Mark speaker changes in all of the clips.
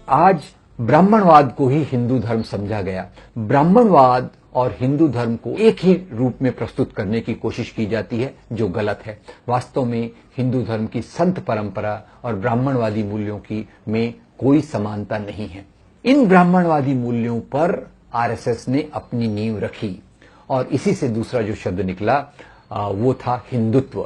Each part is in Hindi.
Speaker 1: आज ब्राह्मणवाद को ही हिंदू धर्म समझा गया। ब्राह्मणवाद और हिंदू धर्म को एक ही रूप में प्रस्तुत करने की कोशिश की जाती है, जो गलत है। वास्तव में हिंदू धर्म की संत परंपरा और ब्राह्मणवादी मूल्यों की में कोई समानता नहीं है। इन ब्राह्मणवादी मूल्यों पर आरएसएस ने अपनी नींव रखी और इसी से दूसरा जो शब्द निकला वो था हिंदुत्व।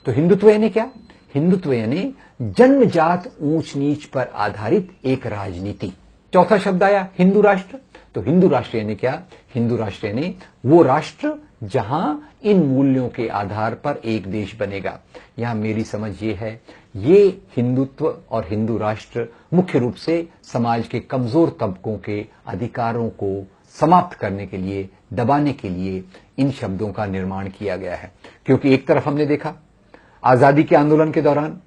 Speaker 1: तो हिंदुत्व यानी क्या? हिंदुत्व यानी जन्मजात ऊंच नीच पर आधारित एक राजनीति। चौथा शब्द आया हिंदू राष्ट्र। तो हिंदू राष्ट्र यानी क्या? हिंदू राष्ट्र यानी वो राष्ट्र जहां इन मूल्यों के आधार पर एक देश बनेगा। यहां मेरी समझ ये है, ये हिंदुत्व और हिंदू राष्ट्र मुख्य रूप से समाज के कमजोर तबकों के अधिकारों को समाप्त करने के लिए, दबाने के लिए इन शब्दों का निर्माण किया गया है। क्योंकि एक तरफ हमने देखा आजादी के आंदोलन के दौरान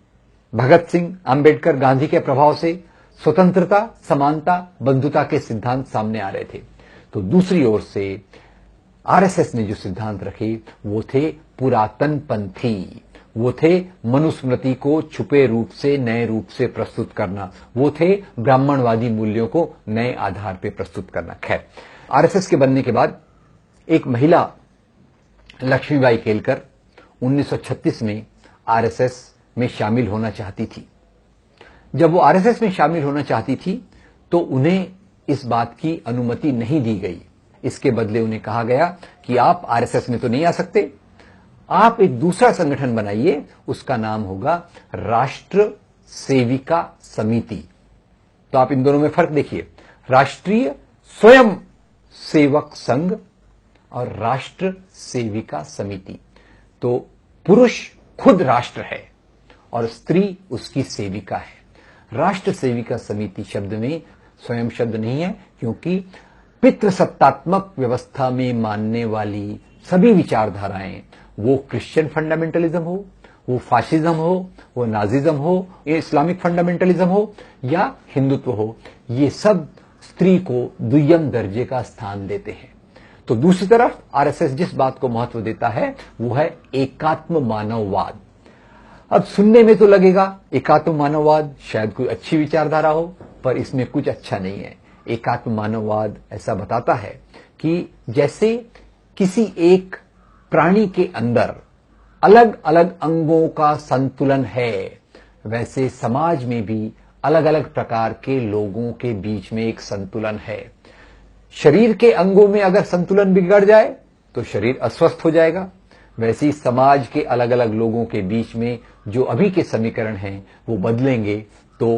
Speaker 1: भगत सिंह, अंबेडकर, गांधी के प्रभाव से स्वतंत्रता, समानता, बंधुता के सिद्धांत सामने आ रहे थे। तो दूसरी ओर से आरएसएस ने जो सिद्धांत रखे वो थे पुरातनपंथी, वो थे मनुस्मृति को छुपे रूप से नए रूप से प्रस्तुत करना, वो थे ब्राह्मणवादी मूल्यों को नए आधार पर प्रस्तुत करना। खैर, आरएसएस के बनने के बाद एक महिला लक्ष्मीबाई केलकर 1936 में आरएसएस में शामिल होना चाहती थी। जब वो आरएसएस में शामिल होना चाहती थी तो उन्हें इस बात की अनुमति नहीं दी गई। इसके बदले उन्हें कहा गया कि आप आरएसएस में तो नहीं आ सकते, आप एक दूसरा संगठन बनाइए, उसका नाम होगा राष्ट्र सेविका समिति। तो आप इन दोनों में फर्क देखिए, राष्ट्रीय स्वयं सेवक संघ और राष्ट्र सेविका समिति। तो पुरुष खुद राष्ट्र है और स्त्री उसकी सेविका है। राष्ट्र सेविका समिति शब्द में स्वयं शब्द नहीं है, क्योंकि पितृसत्तात्मक व्यवस्था में मानने वाली सभी विचारधाराएं, वो क्रिश्चियन फंडामेंटलिज्म हो, वो फाशिज्म हो, वो नाजिज्म हो, ये इस्लामिक फंडामेंटलिज्म हो या हिंदुत्व हो, ये सब स्त्री को दुय्यम दर्जे का स्थान देते हैं। तो दूसरी तरफ आरएसएस जिस बात को महत्व देता है वो है एकात्म मानववाद। अब सुनने में तो लगेगा एकात्म मानववाद शायद कोई अच्छी विचारधारा हो, पर इसमें कुछ अच्छा नहीं है। एकात्म मानववाद ऐसा बताता है कि जैसे किसी एक प्राणी के अंदर अलग अलग अंगों का संतुलन है, वैसे समाज में भी अलग अलग प्रकार के लोगों के बीच में एक संतुलन है। शरीर के अंगों में अगर संतुलन बिगड़ जाए तो शरीर अस्वस्थ हो जाएगा, वैसे ही समाज के अलग अलग लोगों के बीच में जो अभी के समीकरण हैं वो बदलेंगे तो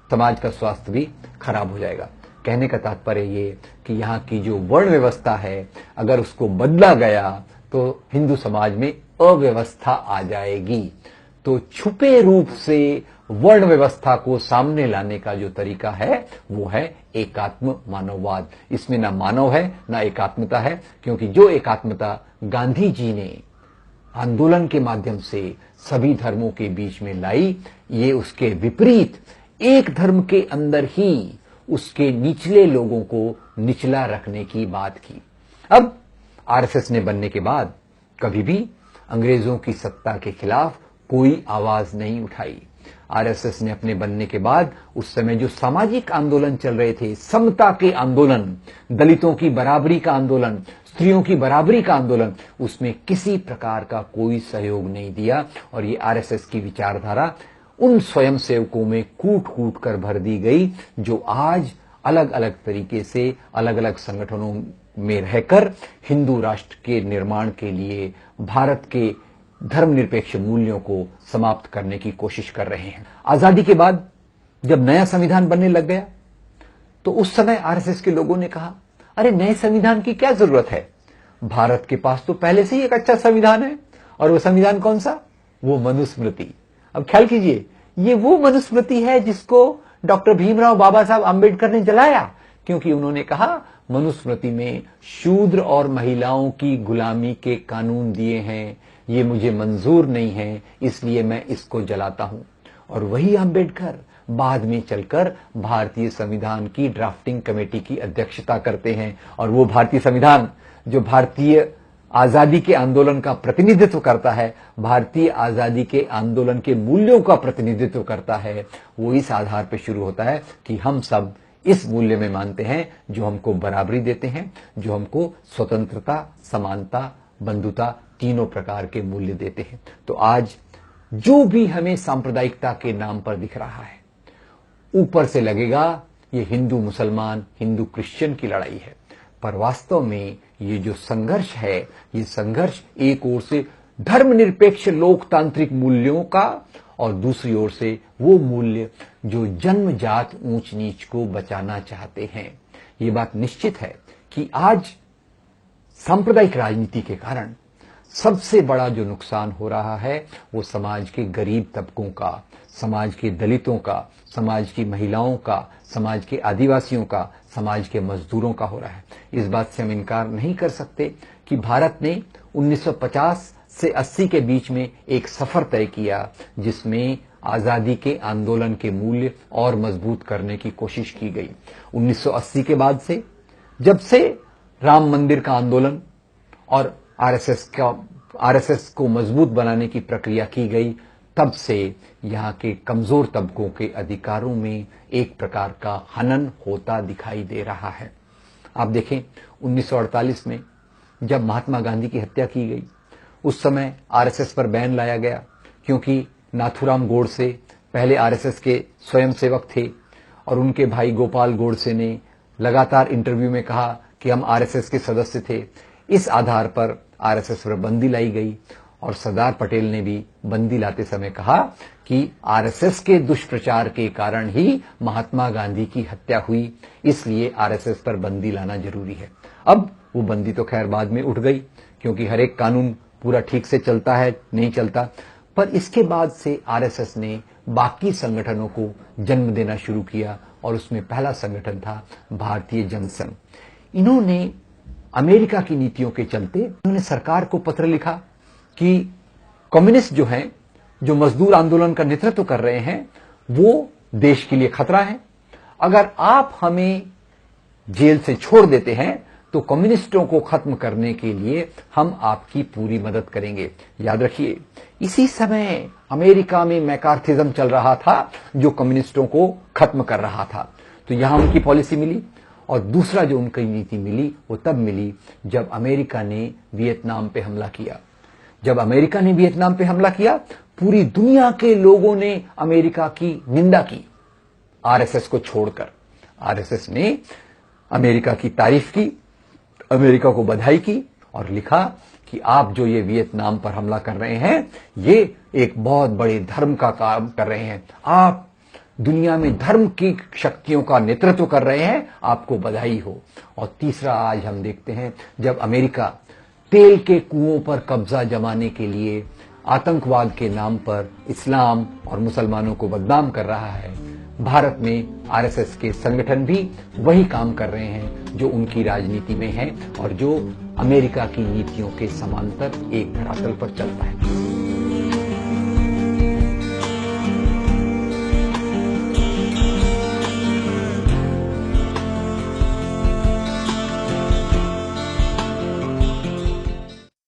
Speaker 1: समाज का स्वास्थ्य भी खराब हो जाएगा। कहने का तात्पर्य ये कि यहाँ की जो वर्ण व्यवस्था है, अगर उसको बदला गया तो हिंदू समाज में अव्यवस्था आ जाएगी। तो छुपे रूप से वर्ण व्यवस्था को सामने लाने का जो तरीका है वो है एकात्म मानववाद। इसमें ना मानव है ना एकात्मता है, क्योंकि जो एकात्मता गांधी जी ने आंदोलन के माध्यम से सभी धर्मों के बीच में लाई, ये उसके विपरीत एक धर्म के अंदर ही उसके निचले लोगों को निचला रखने की बात की। अब आरएसएस ने बनने के बाद कभी भी अंग्रेजों की सत्ता के खिलाफ कोई आवाज नहीं उठाई। आरएसएस ने अपने बनने के बाद उस समय जो सामाजिक आंदोलन चल रहे थे, समता के आंदोलन, दलितों की बराबरी का आंदोलन, स्त्रियों की बराबरी का आंदोलन, उसमें किसी प्रकार का कोई सहयोग नहीं दिया। और ये आरएसएस की विचारधारा उन स्वयंसेवकों में कूट कूट कर भर दी गई जो आज अलग अलग तरीके से अलग अलग संगठनों में रहकर हिंदू राष्ट्र के निर्माण के लिए भारत के धर्मनिरपेक्ष मूल्यों को समाप्त करने की कोशिश कर रहे हैं। आजादी के बाद जब नया संविधान बनने लग गया तो उस समय आरएसएस के लोगों ने कहा, अरे नए संविधान की क्या जरूरत है, भारत के पास तो पहले से ही एक अच्छा संविधान है। और वो संविधान कौन सा? वो मनुस्मृति। अब ख्याल कीजिए, ये वो मनुस्मृति है जिसको डॉक्टर भीमराव बाबा साहब अंबेडकर ने जलाया, क्योंकि उन्होंने कहा मनुस्मृति में शूद्र और महिलाओं की गुलामी के कानून दिए हैं, ये मुझे मंजूर नहीं है, इसलिए मैं इसको जलाता हूं। और वही अंबेडकर बाद में चलकर भारतीय संविधान की ड्राफ्टिंग कमेटी की अध्यक्षता करते हैं। और वो भारतीय संविधान जो भारतीय आजादी के आंदोलन का प्रतिनिधित्व करता है, भारतीय आजादी के आंदोलन के मूल्यों का प्रतिनिधित्व करता है, वो इस आधार पर शुरू होता है कि हम सब इस मूल्य में मानते हैं जो हमको बराबरी देते हैं, जो हमको स्वतंत्रता, समानता, बंधुता, तीनों प्रकार के मूल्य देते हैं। तो आज जो भी हमें सांप्रदायिकता के नाम पर दिख रहा है, ऊपर से लगेगा ये हिंदू मुसलमान, हिंदू क्रिश्चियन की लड़ाई है, पर वास्तव में ये जो संघर्ष है, ये संघर्ष एक ओर से धर्मनिरपेक्ष लोकतांत्रिक मूल्यों का और दूसरी ओर से वो मूल्य जो जन्मजात ऊंच नीच को बचाना चाहते हैं। ये बात निश्चित है कि आज सांप्रदायिक राजनीति के कारण सबसे बड़ा जो नुकसान हो रहा है वो समाज के गरीब तबकों का, समाज के दलितों का, समाज की महिलाओं का, समाज के आदिवासियों का, समाज के मजदूरों का हो रहा है। इस बात से हम इनकार नहीं कर सकते कि भारत ने 1950 से 80 के बीच में एक सफर तय किया जिसमें आजादी के आंदोलन के मूल्य और मजबूत करने की कोशिश की गई। 1980 के बाद से, जब से राम मंदिर का आंदोलन और आरएसएस को मजबूत बनाने की प्रक्रिया की गई, तब से यहां के कमजोर तबकों के अधिकारों में एक प्रकार का हनन होता दिखाई दे रहा है। आप देखें 1948 में जब महात्मा गांधी की हत्या की गई, उस समय आरएसएस पर बैन लाया गया क्योंकि नाथूराम गोडसे पहले आरएसएस के स्वयंसेवक थे और उनके भाई गोपाल गोडसे ने लगातार इंटरव्यू में कहा कि हम आरएसएस के सदस्य थे। इस आधार पर आरएसएस पर बंदी लाई गई और सरदार पटेल ने भी बंदी लाते समय कहा कि आरएसएस के दुष्प्रचार के कारण ही महात्मा गांधी की हत्या हुई, इसलिए आरएसएस पर बंदी लाना जरूरी है। अब वो बंदी तो खैर बाद में उठ गई क्योंकि हर एक कानून पूरा ठीक से चलता है, नहीं चलता, पर इसके बाद से आरएसएस ने बाकी संगठनों को जन्म देना शुरू किया और उसमें पहला संगठन था भारतीय जनसंघ। इन्होंने अमेरिका की नीतियों के चलते इन्होंने सरकार को पत्र लिखा कि कम्युनिस्ट जो हैं, जो मजदूर आंदोलन का नेतृत्व कर रहे हैं, वो देश के लिए खतरा है। अगर आप हमें जेल से छोड़ देते हैं तो कम्युनिस्टों को खत्म करने के लिए हम आपकी पूरी मदद करेंगे। याद रखिए, इसी समय अमेरिका में मैकार्थिज्म चल रहा था जो कम्युनिस्टों को खत्म कर रहा था। तो यहां उनकी पॉलिसी मिली। और दूसरा जो उनकी नीति मिली वो तब मिली जब अमेरिका ने वियतनाम पे हमला किया। जब अमेरिका ने वियतनाम पे हमला किया, पूरी दुनिया के लोगों ने अमेरिका की निंदा की आरएसएस को छोड़कर। आरएसएस ने अमेरिका की तारीफ की, अमेरिका को बधाई की और लिखा कि आप जो ये वियतनाम पर हमला कर रहे हैं, ये एक बहुत बड़े धर्म का काम कर रहे हैं, आप दुनिया में धर्म की शक्तियों का नेतृत्व कर रहे हैं, आपको बधाई हो। और तीसरा, आज हम देखते हैं जब अमेरिका तेल के कुओं पर कब्जा जमाने के लिए आतंकवाद के नाम पर इस्लाम और मुसलमानों को बदनाम कर रहा है, भारत में आरएसएस के संगठन भी वही काम कर रहे हैं जो उनकी राजनीति में है और जो अमेरिका की नीतियों के समांतर एक धरातल पर चलता है।